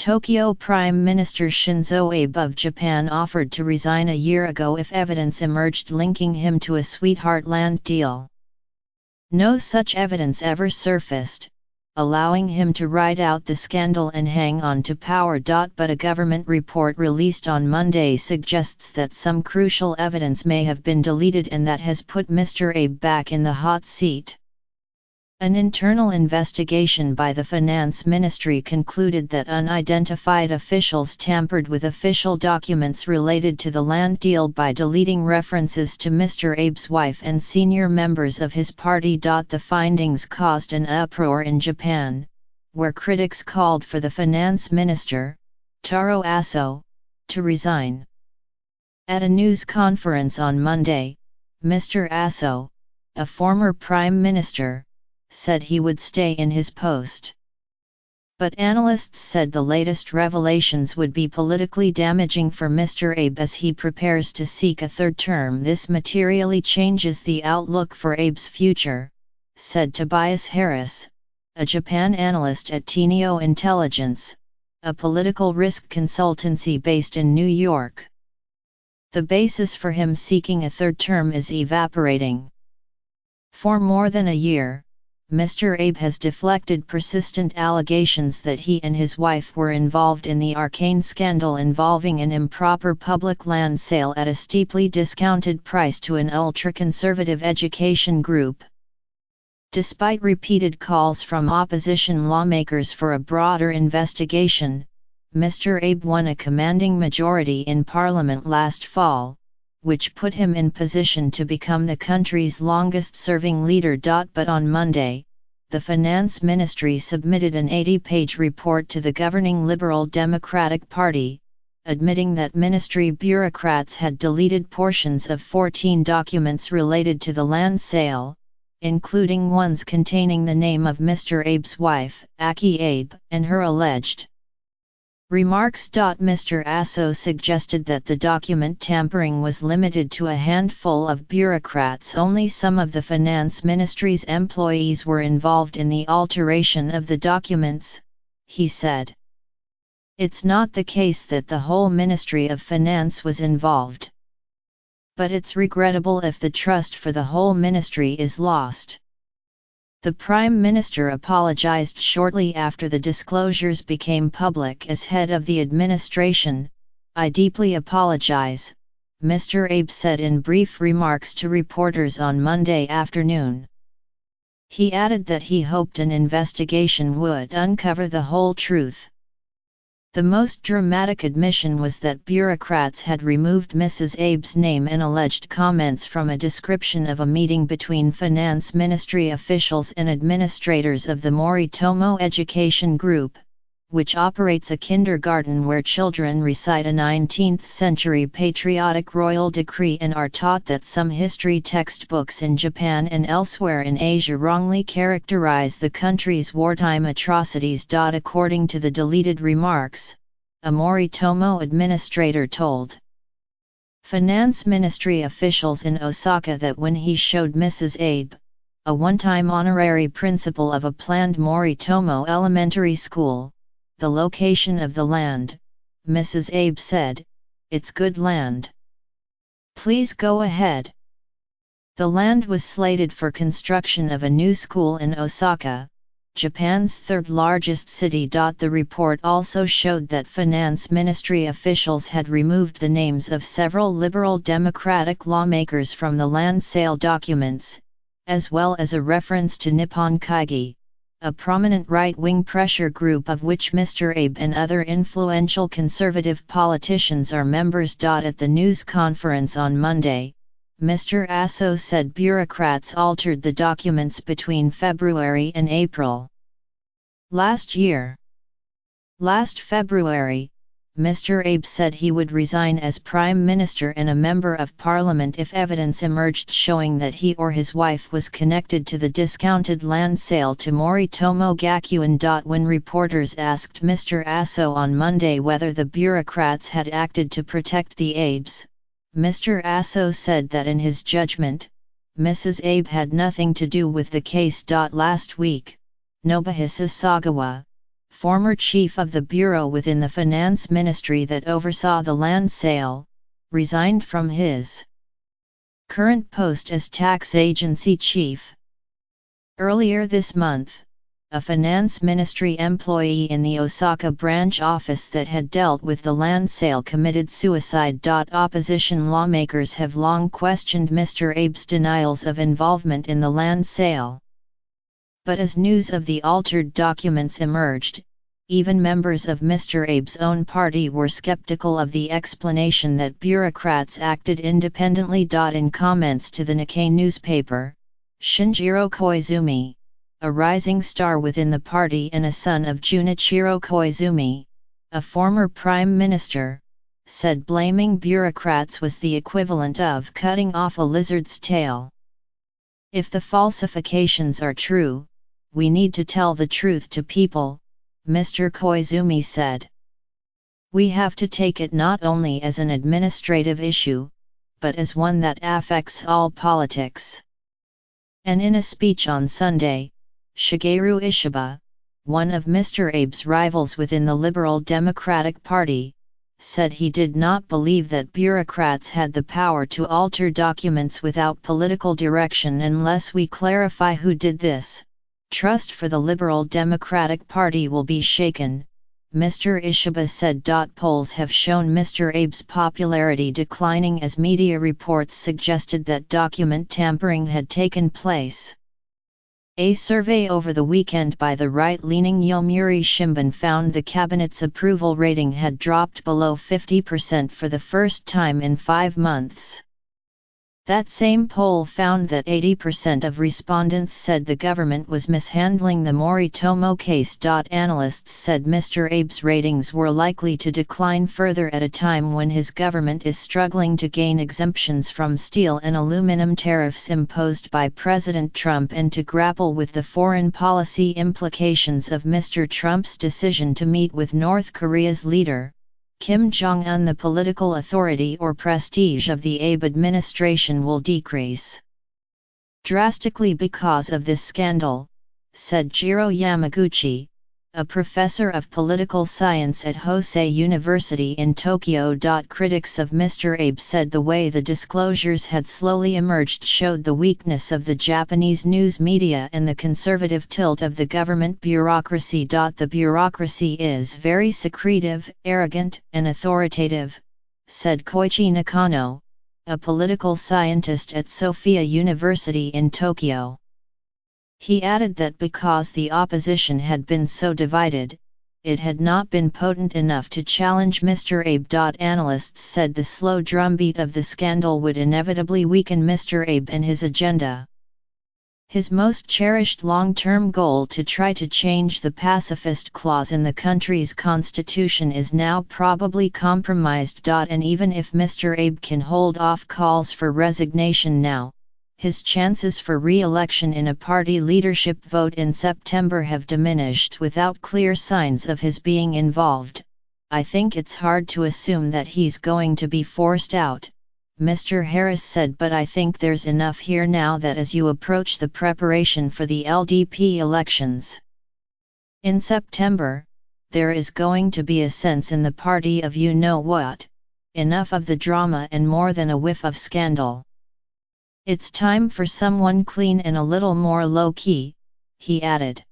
Tokyo Prime Minister Shinzo Abe of Japan offered to resign a year ago if evidence emerged linking him to a sweetheart land deal. No such evidence ever surfaced, allowing him to ride out the scandal and hang on to power. But a government report released on Monday suggests that some crucial evidence may have been deleted and that has put Mr. Abe back in the hot seat. An internal investigation by the Finance Ministry concluded that unidentified officials tampered with official documents related to the land deal by deleting references to Mr. Abe's wife and senior members of his party. The findings caused an uproar in Japan, where critics called for the Finance Minister, Taro Aso, to resign. At a news conference on Monday, Mr. Aso, a former Prime Minister, said he would stay in his post. But analysts said the latest revelations would be politically damaging for Mr. Abe as he prepares to seek a third term. This materially changes the outlook for Abe's future, said Tobias Harris, a Japan analyst at Teneo Intelligence, a political risk consultancy based in New York. The basis for him seeking a third term is evaporating. For more than a year, Mr. Abe has deflected persistent allegations that he and his wife were involved in the arcane scandal involving an improper public land sale at a steeply discounted price to an ultra-conservative education group. Despite repeated calls from opposition lawmakers for a broader investigation, Mr. Abe won a commanding majority in Parliament last fall, which put him in position to become the country's longest-serving leader. But on Monday, the Finance Ministry submitted an 80-page report to the governing Liberal Democratic Party, admitting that ministry bureaucrats had deleted portions of 14 documents related to the land sale, including ones containing the name of Mr. Abe's wife, Aki Abe, and her alleged remarks. Mr. Aso suggested that the document tampering was limited to a handful of bureaucrats. Only some of the Finance Ministry's employees were involved in the alteration of the documents, he said. It's not the case that the whole Ministry of Finance was involved. But it's regrettable if the trust for the whole ministry is lost. The Prime Minister apologized shortly after the disclosures became public. As head of the administration, I deeply apologize, Mr. Abe said in brief remarks to reporters on Monday afternoon. He added that he hoped an investigation would uncover the whole truth. The most dramatic admission was that bureaucrats had removed Mrs. Abe's name and alleged comments from a description of a meeting between Finance Ministry officials and administrators of the Moritomo Education Group, which operates a kindergarten where children recite a 19th-century patriotic royal decree and are taught that some history textbooks in Japan and elsewhere in Asia wrongly characterize the country's wartime atrocities. According to the deleted remarks, a Moritomo administrator told Finance Ministry officials in Osaka that when he showed Mrs. Abe, a one-time honorary principal of a planned Moritomo elementary school, the location of the land, Mrs. Abe said, "It's good land. Please go ahead." The land was slated for construction of a new school in Osaka, Japan's third-largest city. The report also showed that Finance Ministry officials had removed the names of several Liberal Democratic lawmakers from the land sale documents, as well as a reference to Nippon Kaigi, a prominent right-wing pressure group of which Mr. Abe and other influential conservative politicians are members. At the news conference on Monday, Mr. Aso said bureaucrats altered the documents between February and April. Last February, Mr. Abe said he would resign as Prime Minister and a Member of Parliament if evidence emerged showing that he or his wife was connected to the discounted land sale to Moritomo Gakuen. When reporters asked Mr. Aso on Monday whether the bureaucrats had acted to protect the Abes, Mr. Aso said that in his judgment, Mrs. Abe had nothing to do with the case. Last week, Nobuhisa Sagawa, former chief of the bureau within the finance ministry that oversaw the land sale, resigned from his current post as tax agency chief. Earlier this month, a finance ministry employee in the Osaka branch office that had dealt with the land sale committed suicide. Opposition lawmakers have long questioned Mr. Abe's denials of involvement in the land sale. But as news of the altered documents emerged, even members of Mr. Abe's own party were skeptical of the explanation that bureaucrats acted independently. In comments to the Nikkei newspaper, Shinjiro Koizumi, a rising star within the party and a son of Junichiro Koizumi, a former prime minister, said blaming bureaucrats was the equivalent of cutting off a lizard's tail. If the falsifications are true, we need to tell the truth to people, Mr. Koizumi said. We have to take it not only as an administrative issue, but as one that affects all politics. And in a speech on Sunday, Shigeru Ishiba, one of Mr. Abe's rivals within the Liberal Democratic Party, said he did not believe that bureaucrats had the power to alter documents without political direction unless we clarify who did this. Trust for the Liberal Democratic Party will be shaken, Mr. Ishiba said. Polls have shown Mr. Abe's popularity declining as media reports suggested that document tampering had taken place. A survey over the weekend by the right-leaning Yomiuri Shimbun found the cabinet's approval rating had dropped below 50% for the first time in 5 months. That same poll found that 80% of respondents said the government was mishandling the Moritomo case. Analysts said Mr. Abe's ratings were likely to decline further at a time when his government is struggling to gain exemptions from steel and aluminum tariffs imposed by President Trump and to grapple with the foreign policy implications of Mr. Trump's decision to meet with North Korea's leader, Kim Jong-un. The political authority or prestige of the Abe administration will decrease drastically because of this scandal, said Jiro Yamaguchi, a professor of political science at Hosei University in Tokyo. Critics of Mr. Abe said the way the disclosures had slowly emerged showed the weakness of the Japanese news media and the conservative tilt of the government bureaucracy. The bureaucracy is very secretive, arrogant, and authoritative, said Koichi Nakano, a political scientist at Sophia University in Tokyo. He added that because the opposition had been so divided, it had not been potent enough to challenge Mr. Abe. Analysts said the slow drumbeat of the scandal would inevitably weaken Mr. Abe and his agenda. His most cherished long-term goal to try to change the pacifist clause in the country's constitution is now probably compromised. And even if Mr. Abe can hold off calls for resignation now, his chances for re-election in a party leadership vote in September have diminished without clear signs of his being involved. I think it's hard to assume that he's going to be forced out, Mr. Harris said, but I think there's enough here now that as you approach the preparation for the LDP elections in September, there is going to be a sense in the party of you know what, enough of the drama and more than a whiff of scandal. It's time for someone clean and a little more low-key, he added.